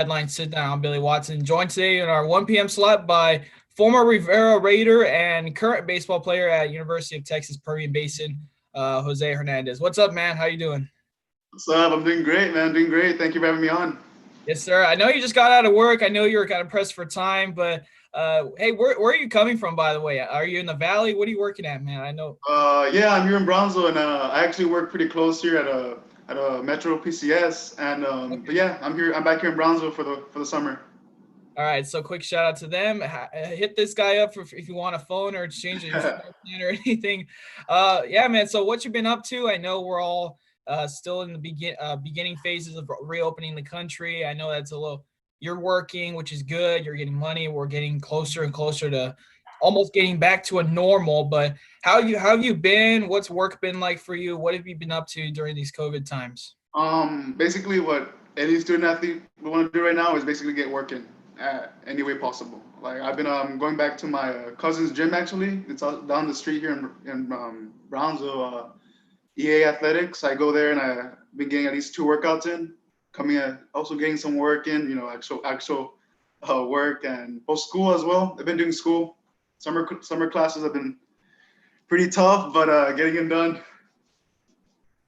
Sideline Sitdown. I'm Billy Watson, joined today in our 1 p.m. slot by former Rivera Raider and current baseball player at University of Texas Permian Basin, Jose Hernandez. What's up, man? How you doing? What's up? I'm doing great, man. Doing great. Thank you for having me on. Yes, sir. I know you just got out of work. I know you were kind of pressed for time, but hey, where are you coming from, by the way? Are you in the Valley? What are you working at, man? I know. Yeah, I'm here in Brownsville, and I actually work pretty close here at a Metro PCS. And but Okay. yeah, I'm here. I'm back here in Brownsville for the summer. All right, so quick shout out to them. Hit this guy up if you want a phone or exchange an internet plan or anything. Yeah, man. So what you been up to? I know we're all still in the beginning phases of reopening the country. I know that's a little. You're working, which is good. You're getting money. We're getting closer and closer to almost getting back to a normal. But how have you been? What's work been like for you? What have you been up to during these COVID times? Basically, what any student athlete would want to do right now is basically get working any way possible. Like I've been going back to my cousin's gym actually. It's down the street here in Brownsville. EA Athletics. I go there and I've been getting at least two workouts in. Coming also getting some work in. Actual work and post school as well. I've been doing school. Summer classes have been pretty tough, but getting them done.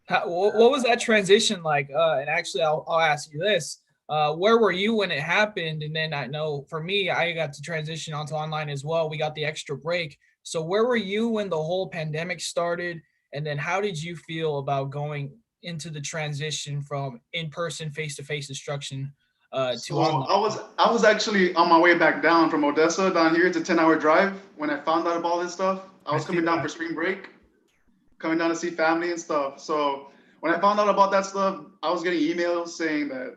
What was that transition like? And actually, I'll ask you this: where were you when it happened? And then I know for me, I got to transition onto online as well. We got the extra break. So where were you when the whole pandemic started? And then how did you feel about going into the transition from in-person, face-to-face instruction to So online? I was actually on my way back down from Odessa down here. It's a 10-hour drive. When I found out about all this stuff, I I was see coming down that. for spring break, coming down to see family and stuff. So when I found out about that stuff, I was getting emails saying that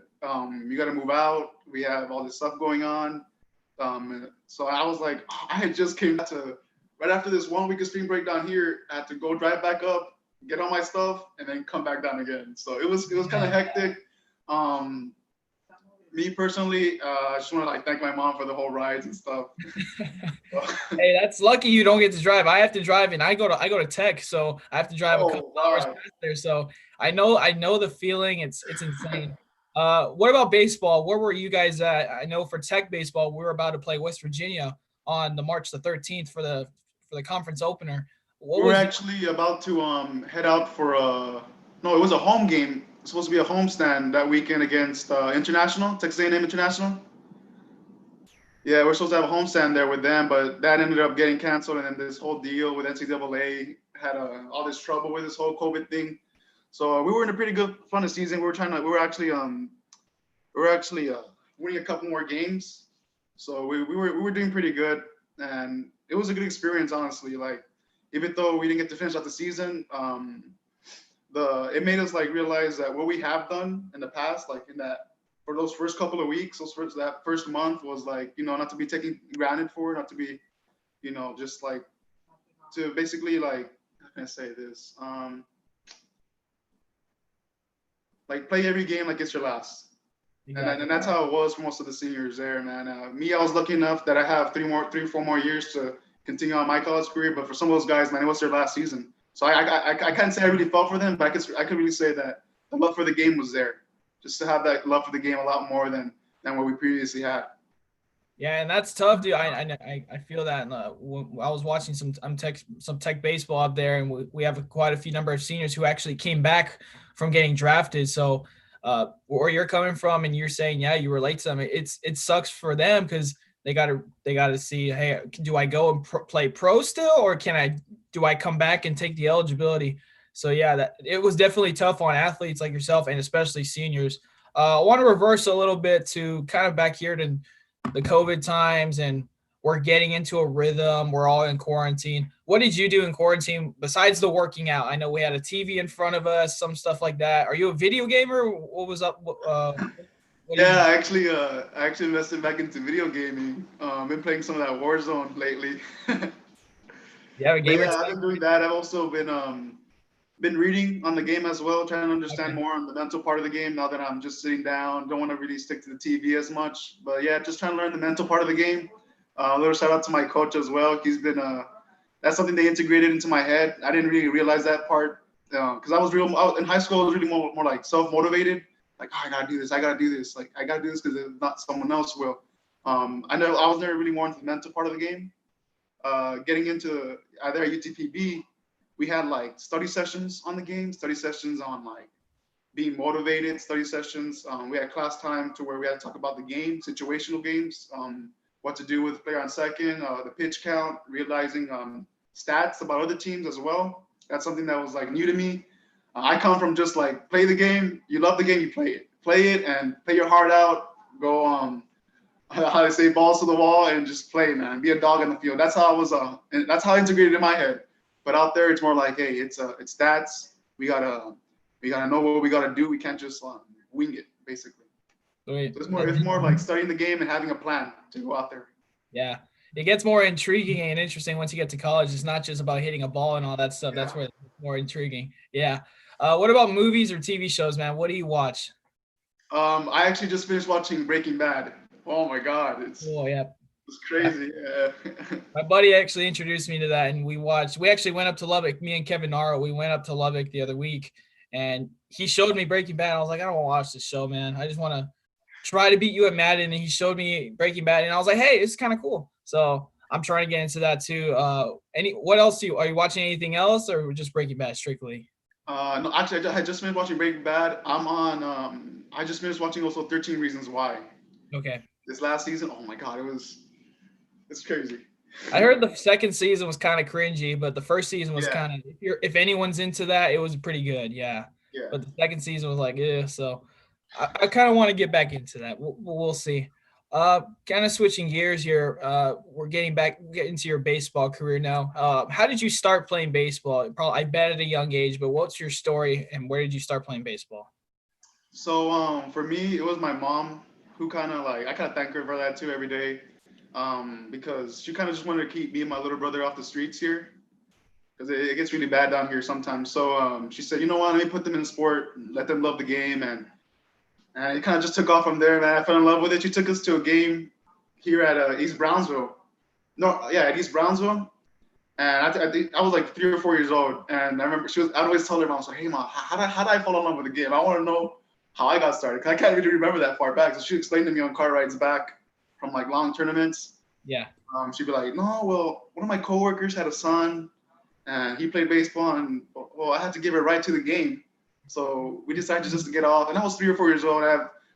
you got to move out. We have all this stuff going on. So I was like, I had just came to right after this 1 week of spring break down here. I had to go drive back up, get all my stuff, and then come back down again. So it was kind of Man. hectic. Um, Me personally, I just want to like thank my mom for the whole rides and stuff. Hey, that's lucky you don't get to drive. I have to drive, and I go to Tech, so I have to drive a couple Oh hours wow. past there. So I know the feeling. It's insane. What about baseball? Where were you guys at? I know for Tech baseball, we were about to play West Virginia on the March the 13th for the conference opener. What We were was actually about to head out for no, it was a home game. It's supposed to be a home stand that weekend against International, Texas A&M International. Yeah, we're supposed to have a home stand there with them, but that ended up getting canceled, and then this whole deal with NCAA had all this trouble with this whole COVID thing. So we were in a pretty good fun of season. We were actually winning a couple more games, so we were doing pretty good, and it was a good experience, honestly. Like even though we didn't get to finish out the season, the it made us like realize that what we have done in the past, like in that for those first couple of weeks, that first month was like not to be taken granted for, not to be just like to basically like how can I say this like play every game like it's your last. And exactly? that's how it was for most of the seniors there, man. Me, I was lucky enough that I have 4 more years to continue on my college career. But for some of those guys, man, it was their last season. So I can't say I really felt for them, but I could really say that the love for the game was there, just to have that love for the game a lot more than what we previously had. Yeah, and that's tough, dude. I feel that. I was watching some tech baseball up there, and we have quite a few number of seniors who actually came back from getting drafted. So, where you're coming from, and you're saying, yeah, you relate to them. It sucks for them because they got to see, hey, do I go and play pro still, or do I come back and take the eligibility? So yeah, that it was definitely tough on athletes like yourself, and especially seniors. I want to reverse a little bit to kind of back here to the COVID times, and we're getting into a rhythm. We're all in quarantine. What did you do in quarantine besides the working out? I know we had a TV in front of us, some stuff like that. Are you a video gamer? What was up? What did you Yeah, do? I actually invested back into video gaming. Been playing some of that Warzone lately. You have a But gamer yeah, I've tag? been doing that. I've also been reading on the game as well, trying to understand Okay. more on the mental part of the game now that I'm just sitting down. Don't want to really stick to the TV as much. But yeah, just trying to learn the mental part of the game. A little shout out to my coach as well. He's been that's something they integrated into my head. I didn't really realize that part because I was in high school. I was really more like self motivated. like, oh, I gotta do this. Like, I gotta do this because if not, someone else will. I know I was never really more into the mental part of the game. Getting into there at UTPB, we had like study sessions on the game, study sessions on like being motivated, study sessions. We had class time to where we had to talk about the game, situational games, what to do with player on second, the pitch count, realizing stats about other teams as well. That's something that was like new to me. I come from just like play the game. You love the game, you play it, and play your heart out. Go how they say, balls to the wall, and just play, man. Be a dog in the field. That's how I was. And that's how I integrated in my head. But out there, it's more like, hey, it's stats. We gotta know what we gotta do. We can't just wing it, basically. Wait, So it's more like studying the game and having a plan to go out there. yeah, it gets more intriguing and interesting once you get to college. It's not just about hitting a ball and all that stuff. Yeah. That's where it's more intriguing. Yeah. What about movies or TV shows, man? What do you watch? I actually just finished watching Breaking Bad. Oh my God, it's Yeah. crazy. Yeah. My buddy actually introduced me to that, and we actually went up to Lubbock. Me and Kevin Naro, we went up to Lubbock the other week, and he showed me Breaking Bad. I was like, I don't want to watch this show, man. I just want to try to beat you at Madden. And he showed me Breaking Bad, and I was like, hey, it's kind of cool. So I'm trying to get into that too. What else are you watching anything else, or just Breaking Bad strictly? No, actually, I just finished watching Breaking Bad. I'm on. I just finished watching also 13 Reasons Why. Okay. This last season, oh my God, it's crazy. I heard the second season was kind of cringy, but the first season was Yeah. kind of, if anyone's into that, it was pretty good. Yeah. Yeah. But the second season was like, yeah. So I kind of want to get back into that. We'll see. Kind of switching gears here. We're getting into your baseball career now. How did you start playing baseball? Probably, I bet at a young age, but what's your story and where did you start playing baseball? So for me, it was my mom who kind of like, I kind of thank her for that too every day, because she kind of just wanted to keep me and my little brother off the streets here, because it gets really bad down here sometimes. So she said, you know what, let me put them in sport, let them love the game, and it kind of just took off from there, man. I fell in love with it. She took us to a game here at East Brownsville. No, yeah, at East Brownsville. And I think I was like 3 or 4 years old. And I remember I'd always tell her, Mom, I was like, hey, Mom, how did I fall in love with the game? I want to know how I got started. Cause I can't really remember that far back. So she explained to me on car rides back from like long tournaments. Yeah. She'd be like, no, well, one of my coworkers had a son and he played baseball. And, well, I had to give it right to the game. So we decided just to get off. And I was 3 or 4 years old.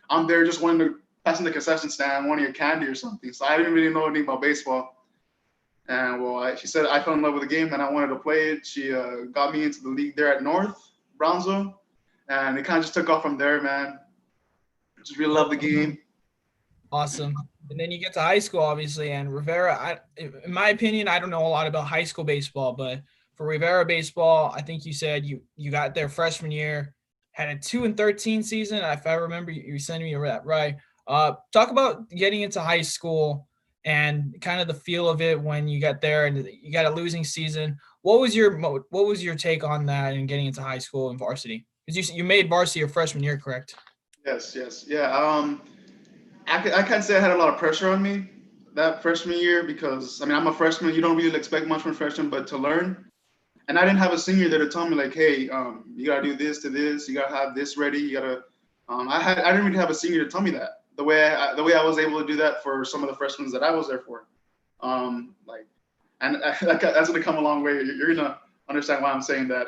I'm there just wanting to pass in the concession stand, wanting a candy or something. So I didn't really know anything about baseball. And well, she said I fell in love with the game and I wanted to play it. She got me into the league there at North Brownsville, and it kind of just took off from there, man. Just really love the game. Awesome. And then you get to high school, obviously, and Rivera. In my opinion, I don't know a lot about high school baseball, but for Rivera baseball, I think you said you got there freshman year, had a 2-13 season. If I remember, you sending me that right. Talk about getting into high school and kind of the feel of it when you got there and you got a losing season. What was your take on that and getting into high school and varsity? Because you made varsity your freshman year, correct? Yes, yeah. I can't say I had a lot of pressure on me that freshman year because I'm a freshman. You don't really expect much from a freshman, but to learn. And I didn't have a senior there to tell me like, hey, you gotta do this to this. You gotta have this ready. You gotta. I didn't really have a senior to tell me that. The way I was able to do that for some of the freshmen that I was there for, that's gonna come a long way. You're gonna understand why I'm saying that.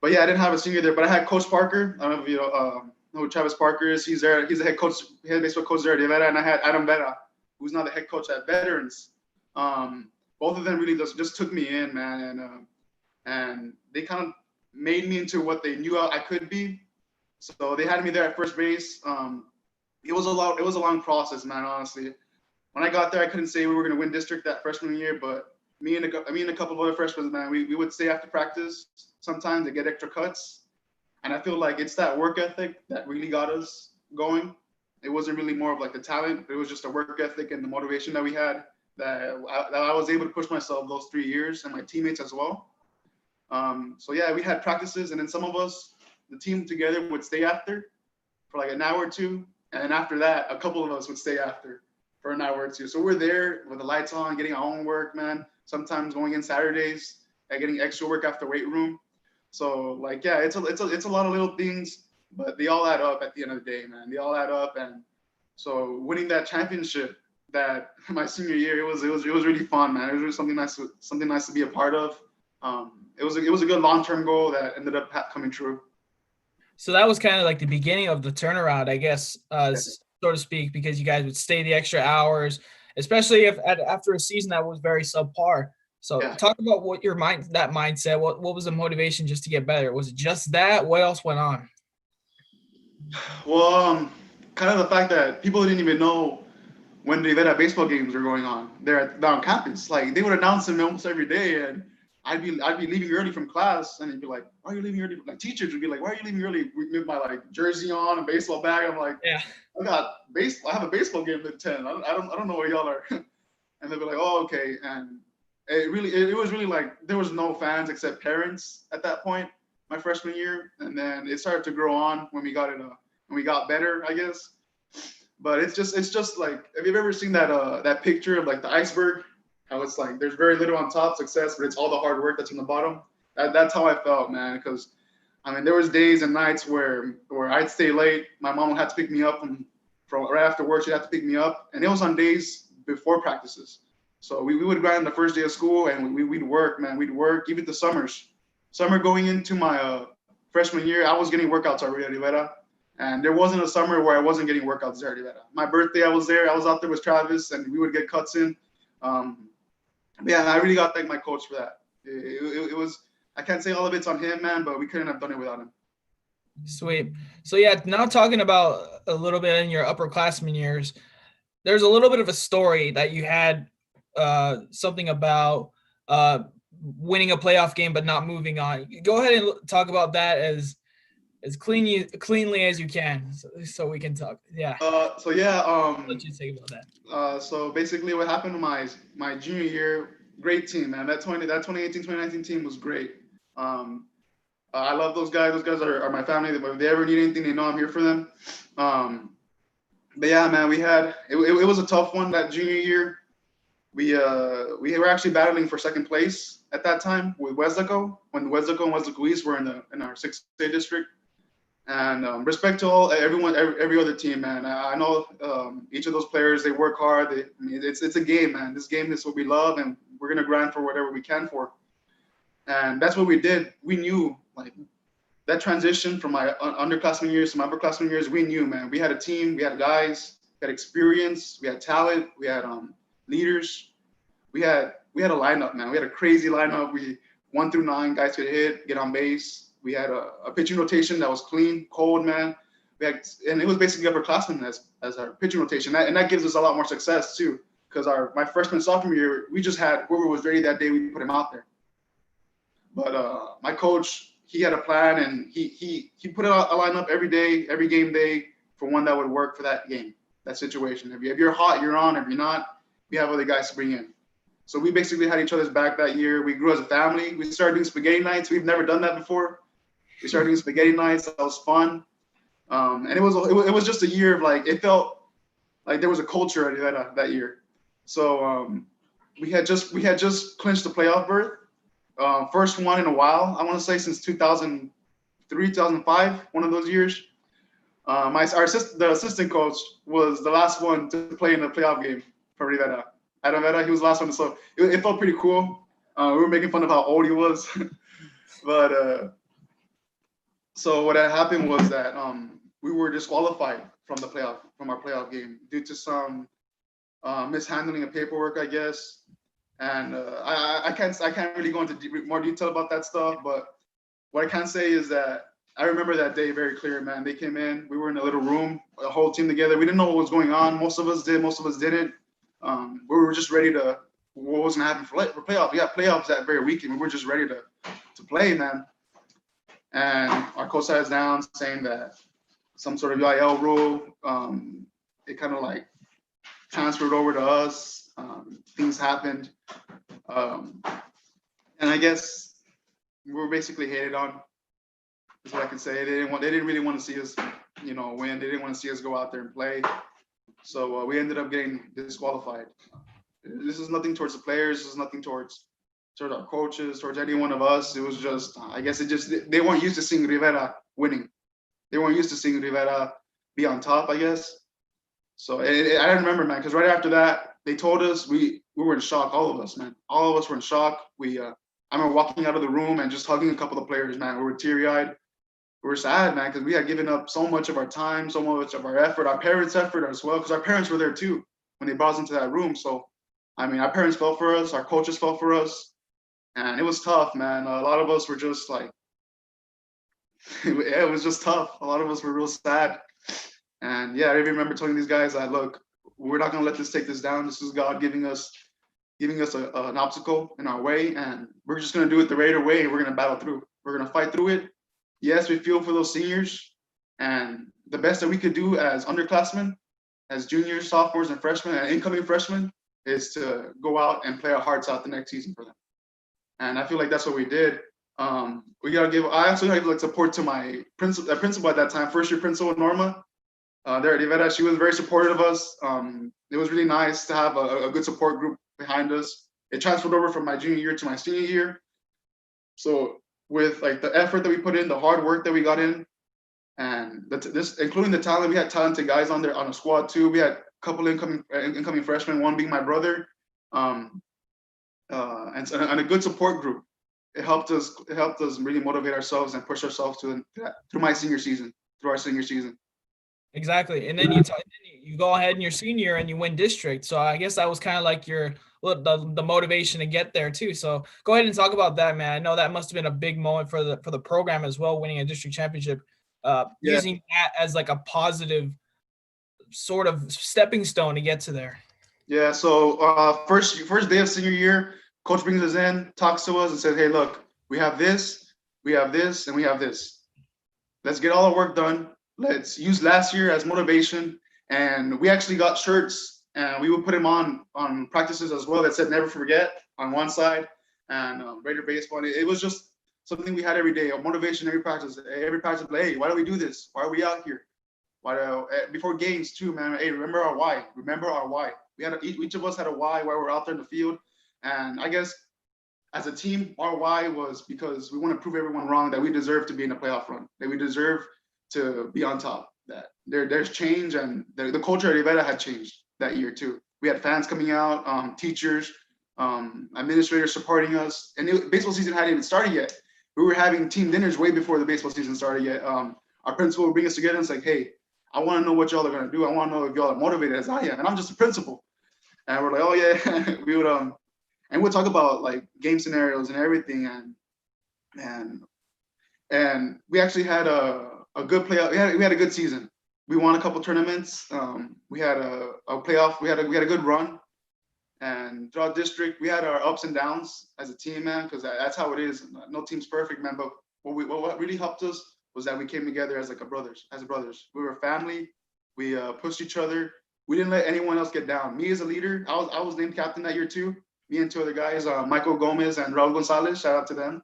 But yeah, I didn't have a senior there, but I had Coach Parker. I don't know if you know who Travis Parker is. He's there. He's the head baseball coach there at Rivera, and I had Adam Vera, who's now the head coach at Veterans. Both of them really just took me in, man, and they kind of made me into what they knew I could be. So they had me there at first base. It was a long process, man, honestly. When I got there, I couldn't say we were going to win district that freshman year, but me and a couple of other freshmen, man, we would stay after practice sometimes to get extra cuts. And I feel like it's that work ethic that really got us going. It wasn't really more of like the talent. It was just the work ethic and the motivation that we had that I was able to push myself those 3 years and my teammates as well. So yeah, we had practices, and then some of us, the team together, would stay after for like an hour or two. And then after that, a couple of us would stay after for an hour or two. So we're there with the lights on, getting our own work, man. Sometimes going in Saturdays and getting extra work after weight room. So like, yeah, it's a lot of little things but they all add up at the end of the day, man. They all add up, and so winning that championship that my senior year, it was really fun, man. It was really something nice to be a part of. It was a good long-term goal that ended up coming true. So that was kind of like the beginning of the turnaround, I guess, Yeah. so to speak, because you guys would stay the extra hours, especially if after a season that was very subpar. So Yeah. talk about what that mindset. What was the motivation just to get better? Was it just that? What else went on? Well, kind of the fact that people didn't even know when the Rivera baseball games were going on there down campus. Like they would announce them almost every day, and I'd be leaving early from class, and they'd be like, "Why are you leaving early?" Like teachers would be like, "Why are you leaving early?" With my like jersey on and baseball bag. I'm like, Yeah. I have a baseball game at 10. I don't know where y'all are. And they'd be like, "Oh, okay." And it was really like there was no fans except parents at that point, my freshman year, and then it started to grow on when we got better, I guess. But it's just like, have you ever seen that picture of like the iceberg? How it's like there's very little on top success, but it's all the hard work that's on the bottom. That's how I felt, man. Because I mean, there was days and nights where I'd stay late. My mom would have to pick me up from right after work. She'd have to pick me up, and it was on days before practices. So we would grind the first day of school, and we'd work, man. We'd work even the summers. Summer going into my freshman year, I was getting workouts already at Rivera. And there wasn't a summer where I wasn't getting workouts there at Rivera. My birthday, I was there. I was out there with Travis, and we would get cuts in. Um, yeah, I really got to thank my coach for that. It was, I can't say all of it's on him, man, but we couldn't have done it without him. Sweet. So yeah, now talking about a little bit in your upperclassmen years, there's a little bit of a story that you had something about winning a playoff game but not moving on. Go ahead and talk about that as cleanly as you can, so we can talk. Yeah. So yeah, What you think about that? so basically what happened to my junior year, great team, man. That 2018, 2019 team was great. I love those guys. Those guys are my family. If they ever need anything, they know I'm here for them. Um, but yeah, man, it was a tough one that junior year. We were actually battling for second place at that time with Wesleco when Wesleco and Wesleco East were in our 6A district. And respect to everyone, every other team, man. I know each of those players, they work hard. I mean, it's a game, man. This game is what we love, and we're gonna grind for whatever we can for. And that's what we did. We knew like that transition from my underclassmen years to my upperclassmen years. We knew, man. We had a team. We had guys. We had experience. We had talent. We had leaders. We had a lineup, man. We had a crazy lineup. We 1 through 9 guys could hit, get on base. We had a pitching rotation that was clean, cold, man. And it was basically upperclassmen as our pitching rotation, and that gives us a lot more success too. Because my freshman sophomore year, we just had whoever was ready that day, we put him out there. But my coach, he had a plan, and he put out a lineup every day, every game day, for one that would work for that game, that situation. If you're hot, you're on. If you're not, we have other guys to bring in. So we basically had each other's back that year. We grew as a family. We started doing spaghetti nights. We've never done that before. We started doing spaghetti nights. That was fun. And it was just a year of like, it felt like there was a culture that year. So we had just clinched the playoff berth. First one in a while, I want to say since 2003, 2005, one of those years. The assistant coach was the last one to play in the playoff game for Rivera. At Rivera, he was the last one. So it felt pretty cool. We were making fun of how old he was. But so what had happened was that we were disqualified from our playoff game due to some mishandling of paperwork, I guess. And I can't really go into more detail about that stuff, but what I can say is that I remember that day very clear, man. They came in, we were in a little room, a whole team together. We didn't know what was going on. Most of us did, most of us didn't. We were just ready to, what was gonna happen for playoffs. We got playoffs that very weekend. We were just ready to play, man. And our coach sat us down saying that some sort of UIL rule, it kind of like transferred over to us. Things happened. And I guess we were basically hated on, is what I can say. They didn't really want to see us, win. They didn't want to see us go out there and play. So we ended up getting disqualified. This is nothing towards the players. This is nothing towards our coaches, towards any one of us. It was just, I guess they weren't used to seeing Rivera winning. They weren't used to seeing Rivera be on top, I guess. So I remember, man, because right after that, they told us we were in shock. All of us, man. All of us were in shock. I remember walking out of the room and just hugging a couple of players, man. We were teary-eyed. We were sad, man, because we had given up so much of our time, so much of our effort, our parents' effort as well, because our parents were there too when they brought us into that room. So, I mean, our parents felt for us, our coaches felt for us, and it was tough, man. A lot of us were just like, it was just tough. A lot of us were real sad. And yeah, I even remember telling these guys that, look, we're not gonna let this take this down. This is God giving us an obstacle in our way, and we're just gonna do it the Raider way. And we're gonna battle through. We're gonna fight through it. Yes, we feel for those seniors, and the best that we could do as underclassmen, as juniors, sophomores, and freshmen, and incoming freshmen, is to go out and play our hearts out the next season for them. And I feel like that's what we did. We gotta give. I also gotta give support to my principal at that time, first year principal Norma. There at Rivera, she was very supportive of us. It was really nice to have a good support group behind us. It transferred over from my junior year to my senior year. So with like the effort that we put in, the hard work that we got in, and this including the talent, we had talented guys on the squad too. We had a couple incoming freshmen, one being my brother, and a good support group. It helped us really motivate ourselves and push ourselves through our senior season. Exactly. And then you go ahead in your senior year and you win district. So I guess that was kind of like the motivation to get there too. So go ahead and talk about that, man. I know that must have been a big moment for the program as well, winning a district championship, using that as like a positive sort of stepping stone to get to there. Yeah. So first day of senior year, coach brings us in, talks to us and says, hey, look, we have this, and we have this. Let's get all our work done. Let's use last year as motivation. And we actually got shirts, and we would put them on practices as well that said never forget on one side, and Raider baseball. It was just something we had every day, a motivation every practice. Like, hey, why do we do this? Why are we out here? Before games too, man? Hey, remember our why. We had each of us had a why we're out there in the field. And I guess as a team, our why was because we want to prove everyone wrong that we deserve to be in a playoff run, that we deserve to be on top, that there's change, and the culture at Rivera had changed that year too. We had fans coming out, teachers, administrators supporting us, and baseball season hadn't even started yet. We were having team dinners way before the baseball season started yet. Our principal would bring us together and say, hey, I want to know what y'all are going to do. I want to know if y'all are motivated as I am. And I'm just a principal. And we're like, oh yeah, we would, and we'll talk about like game scenarios and everything. And we actually had a good playoff. We had a good season. We won a couple tournaments. We had a playoff. We had a good run. And throughout district, we had our ups and downs as a team, man, because that's how it is. No team's perfect, man. But what really helped us was that we came together as brothers. We were family. We pushed each other. We didn't let anyone else get down. Me as a leader, I was named captain that year too. Me and two other guys, Michael Gomez and Raul Gonzalez. Shout out to them.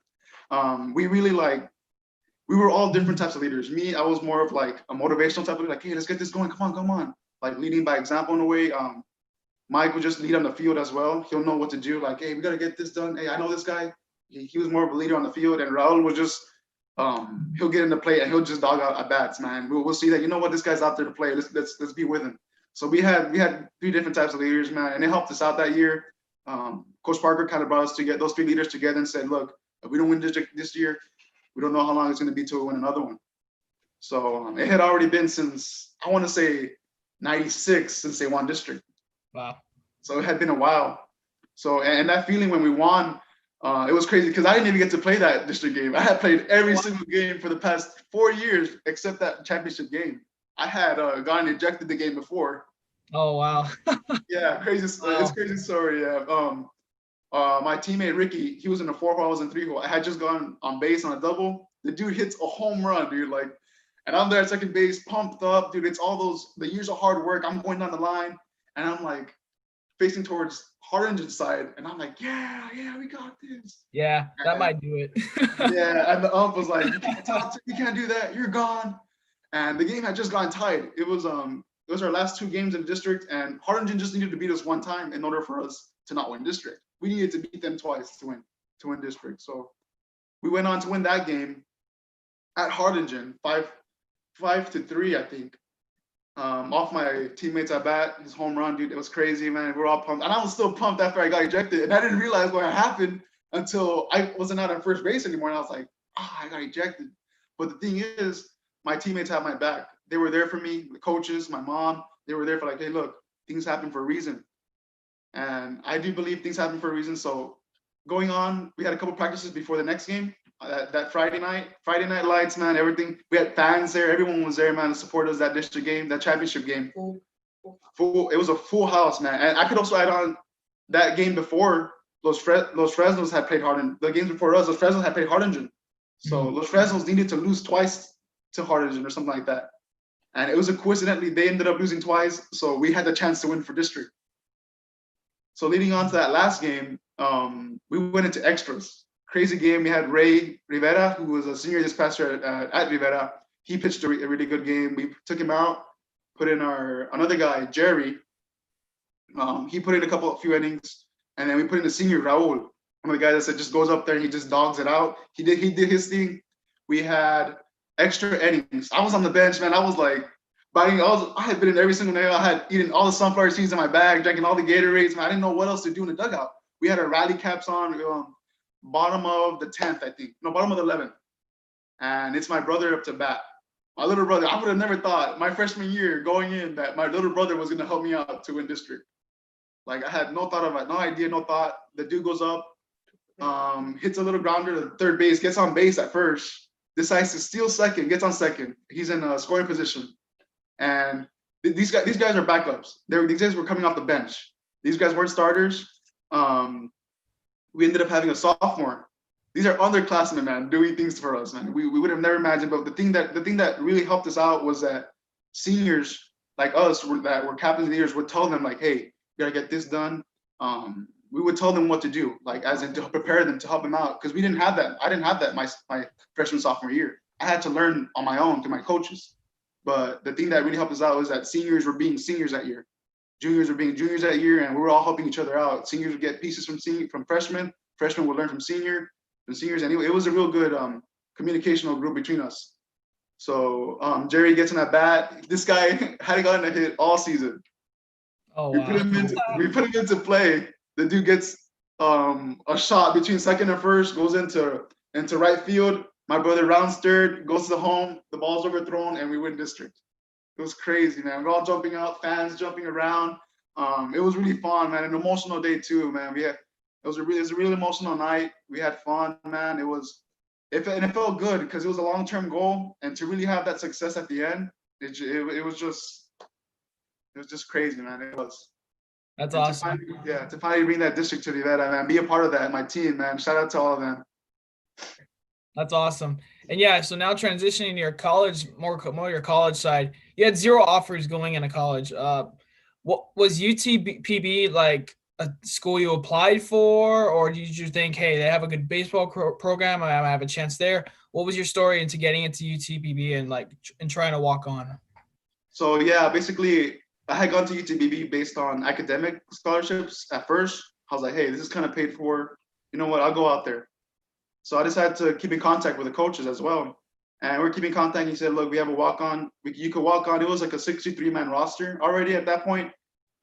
We were all different types of leaders. Me, I was more of like a motivational type of leader, like, hey, let's get this going. Come on. Like leading by example in a way. Mike would just lead on the field as well. He'll know what to do. Like, hey, we got to get this done. Hey, I know this guy. He was more of a leader on the field. And Raul was just, he'll get in the play and he'll just dog out at bats, man. We'll see that, you know what, this guy's out there to play. Let's be with him. So we had three different types of leaders, man. And it helped us out that year. Coach Parker kind of brought us together, those three leaders together, and said, look, if we don't win this year, we don't know how long it's going to be till we win another one. So it had already been since, I want to say, 96 since they won district. Wow. So it had been a while. So, and that feeling when we won, it was crazy because I didn't even get to play that district game. I had played every single game for the past 4 years except that championship game. I had gotten ejected the game before. Oh, wow. Yeah, crazy. Wow. It's a crazy story. Yeah. My teammate Ricky, he was in a 4-hole, I was in 3-hole. I had just gone on base on a double. The dude hits a home run, dude. Like, and I'm there at second base, pumped up, dude. It's all the years of hard work. I'm going down the line, and I'm like facing towards Harlingen's side, and I'm like, yeah, we got this. Yeah, that might do it. Yeah, and the ump was like, you can't do that. You're gone. And the game had just gone tied. It was our last 2 games in district, and Harlingen just needed to beat us one time in order for us to not win district. We needed to beat them twice to win district. So we went on to win that game at Harlingen, 5-3, I think. Off my teammates at bat, his home run, dude. It was crazy, man. We were all pumped, and I was still pumped after I got ejected, and I didn't realize what had happened until I wasn't out at first base anymore, and I was like, I got ejected. But the thing is, my teammates had my back. They were there for me, the coaches, my mom. They were there for like, hey, look, things happen for a reason, and I do believe things happen for a reason. So going on, we had a couple practices before the next game. That Friday night lights, man, everything. We had fans there. Everyone was there, man, to support us that district game, that championship game. Full. It was a full house, man. And I could also add on that game before, Los Fresnos had played Hardingen. The games before us, Los Fresnos had played Hardingen. So Los Fresnos needed to lose twice to Hardingen or something like that. And it was coincidentally, they ended up losing twice. So we had the chance to win for district. So leading on to that last game, we went into extras. Crazy game. We had Rivera, who was a senior this past year at Rivera. He pitched a really good game. We took him out, put in another guy, Jerry. He put in a few innings, and then we put in the senior Raul, one of the guys that just goes up there and he just dogs it out. He did his thing. We had extra innings. I was on the bench, man. I was like biting. I had been in every single nail. I had eaten all the sunflower seeds in my bag, drinking all the Gatorades. Man, I didn't know what else to do in the dugout. We had our rally caps on. Bottom of the 10th, I think. No, bottom of the 11th. And it's my brother up to bat. My little brother, I would have never thought my freshman year going in that my little brother was going to help me out to win district. Like I had no thought of it, no idea, no thought. The dude goes up, hits a little grounder to third base, gets on base at first, decides to steal second, gets on second. He's in a scoring position. And these guys are backups. These guys were coming off the bench. These guys weren't starters. We ended up having a sophomore. These are underclassmen, man, doing things for us, man. We would have never imagined. But the thing that really helped us out was that seniors like us that were captains and leaders would tell them like, hey, you gotta get this done. We would tell them what to do, like as in to prepare them, to help them out, because we didn't have that. I didn't have that my freshman sophomore year. I had to learn on my own through my coaches. But the thing that really helped us out was that seniors were being seniors that year. Juniors were being juniors that year, and we were all helping each other out. Seniors would get pieces from freshmen. Freshmen would learn from seniors, and it was a real good communicational group between us. So Jerry gets in at bat. This guy hadn't gotten a hit all season. Oh, wow. We put him into play. The dude gets a shot between second and first, goes into right field. My brother rounds third, goes to the home. The ball's overthrown, and we win district. It was crazy, man. We're all jumping out, fans jumping around. It was really fun, man. An emotional day too, man. It was a really emotional night. We had fun, man. It felt good because it was a long-term goal, and to really have that success at the end, it was just crazy, man. It was. That's awesome. To finally bring that district to the event, man, be a part of that, my team, man. Shout out to all of them. That's awesome. And yeah, so now transitioning to your college, more your college side, you had 0 offers going into college. What was UTPB like a school you applied for, or did you think, hey, they have a good baseball program, I have a chance there? What was your story into getting into UTPB and trying to walk on? So yeah, basically I had gone to UTPB based on academic scholarships at first. I was like, hey, this is kind of paid for. You know what? I'll go out there. So I decided to keep in contact with the coaches as well. And we're keeping contact. He said, look, we have a walk-on. You could walk on. It was like a 63-man roster already at that point.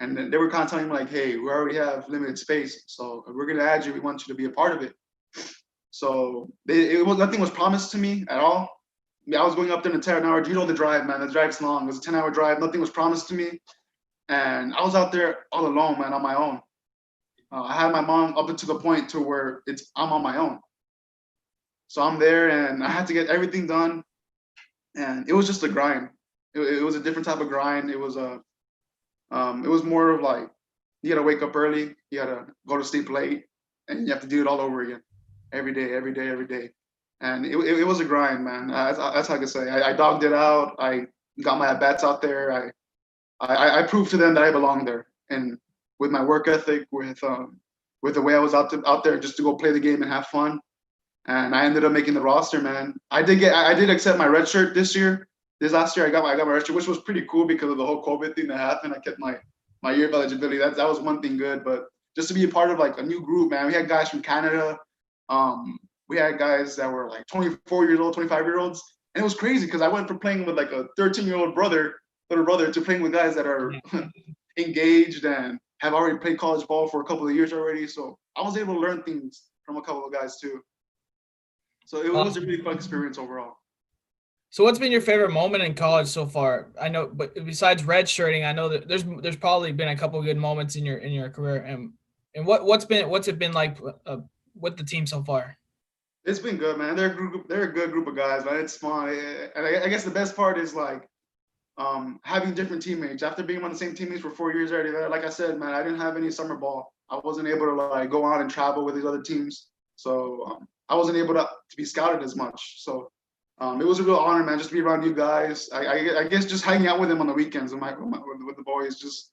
And they were kind of telling me like, hey, we already have limited space. So we're going to add you. We want you to be a part of it. So nothing was promised to me at all. I was going up there in a 10-hour, you know the drive, man. The drive's long. It was a 10-hour drive. Nothing was promised to me. And I was out there all alone, man, on my own. I had my mom up to the point to where I'm on my own. So I'm there and I had to get everything done. And it was just a grind. It was a different type of grind. It was more of like, you gotta wake up early, you gotta go to sleep late, and you have to do it all over again. Every day. And it was a grind, man. That's how I can say. I dogged it out. I got my at-bats out there. I proved to them that I belong there. And with my work ethic, with the way I was out there just to go play the game and have fun. And I ended up making the roster, man. I did accept my red shirt this last year. I got my red shirt, which was pretty cool because of the whole COVID thing that happened. I kept my year of eligibility. That was one thing good, but just to be a part of like a new group, man. We had guys from Canada. We had guys that were like 24 years old, 25-year-olds. And it was crazy because I went from playing with like a 13-year-old little brother, to playing with guys that are engaged and have already played college ball for a couple of years already. So I was able to learn things from a couple of guys too. So it was a really fun experience overall. So what's been your favorite moment in college so far? I know, but besides redshirting, I know that there's probably been a couple of good moments in your career. And what's it been like with the team so far? It's been good, man. They're a good group of guys, man. It's fun. And I guess the best part is like having different teammates. After being on the same teammates for 4 years already, like I said, man, I didn't have any summer ball. I wasn't able to like go out and travel with these other teams. So I wasn't able to be scouted as much. So it was a real honor, man, just to be around you guys. I guess just hanging out with them on the weekends with the boys, just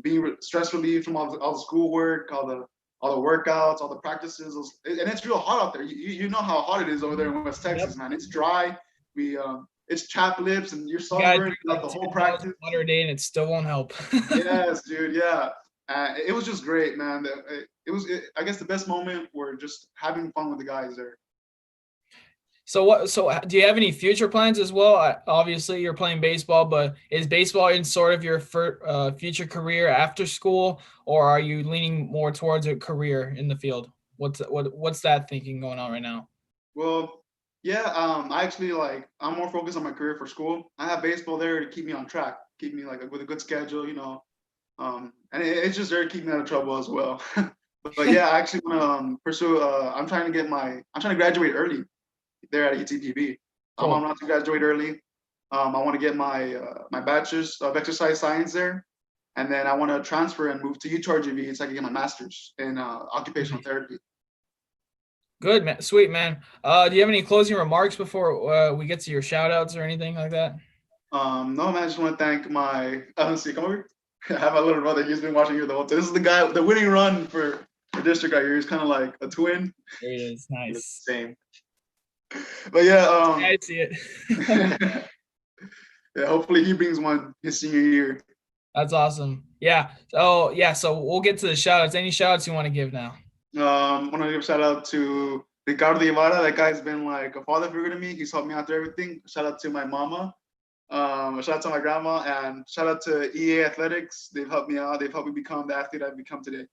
being stress relieved from all the schoolwork, all the workouts, all the practices, and it's real hot out there. You know how hot it is over there in West Texas, man. It's dry. It's chapped lips, and you're sunburned throughout the whole practice. Water a day, and it still won't help. Yes, dude. Yeah, it was just great, man. I guess the best moment were just having fun with the guys there. So do you have any future plans as well? Obviously, you're playing baseball, but is baseball in sort of your future career after school, or are you leaning more towards a career in the field? What's that thinking going on right now? Well, yeah, I actually I'm more focused on my career for school. I have baseball there to keep me on track, keep me like with a good schedule, and it's just there to keep me out of trouble as well. But yeah, I actually want to pursue. I'm trying to graduate early there at UTPB. Cool. I'm about to graduate early. I want to get my bachelor's of exercise science there, and then I want to transfer and move to UTPB so I can get my master's in occupational therapy. Good, man. Sweet, man. Do you have any closing remarks before we get to your shout outs or anything like that? No, man, I just want to thank my, let's see, come over. I have my little brother. He's been watching you the whole time. This is the guy, the winning run for district right here. He's kind of like a twin. There he is. Nice. Same. But yeah, I see it. yeah, hopefully he brings one his senior year. That's awesome. Yeah. So we'll get to the shout outs. Any shout outs you want to give now? I want to give a shout out to Ricardo Rivera. That guy's been like a father figure to me. He's helped me out through everything. Shout out to my mama. Shout out to my grandma, and shout out to EA Athletics. They've helped me out. They've helped me become the athlete I've become today.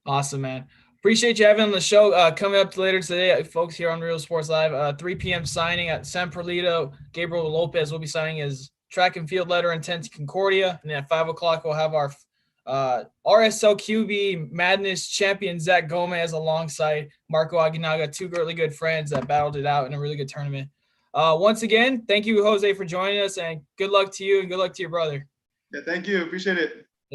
Awesome, man. Appreciate you having on the show. Coming up later today, folks, here on Real Sports Live, 3 p.m. signing at San Perlito. Gabriel Lopez will be signing his track and field letter intent to Concordia. And then at 5 o'clock, we'll have our RSL QB Madness champion Zach Gomez alongside Marco Aguinaga, two really good friends that battled it out in a really good tournament. Once again, thank you, Jose, for joining us, and good luck to you and good luck to your brother. Yeah, thank you. Appreciate it.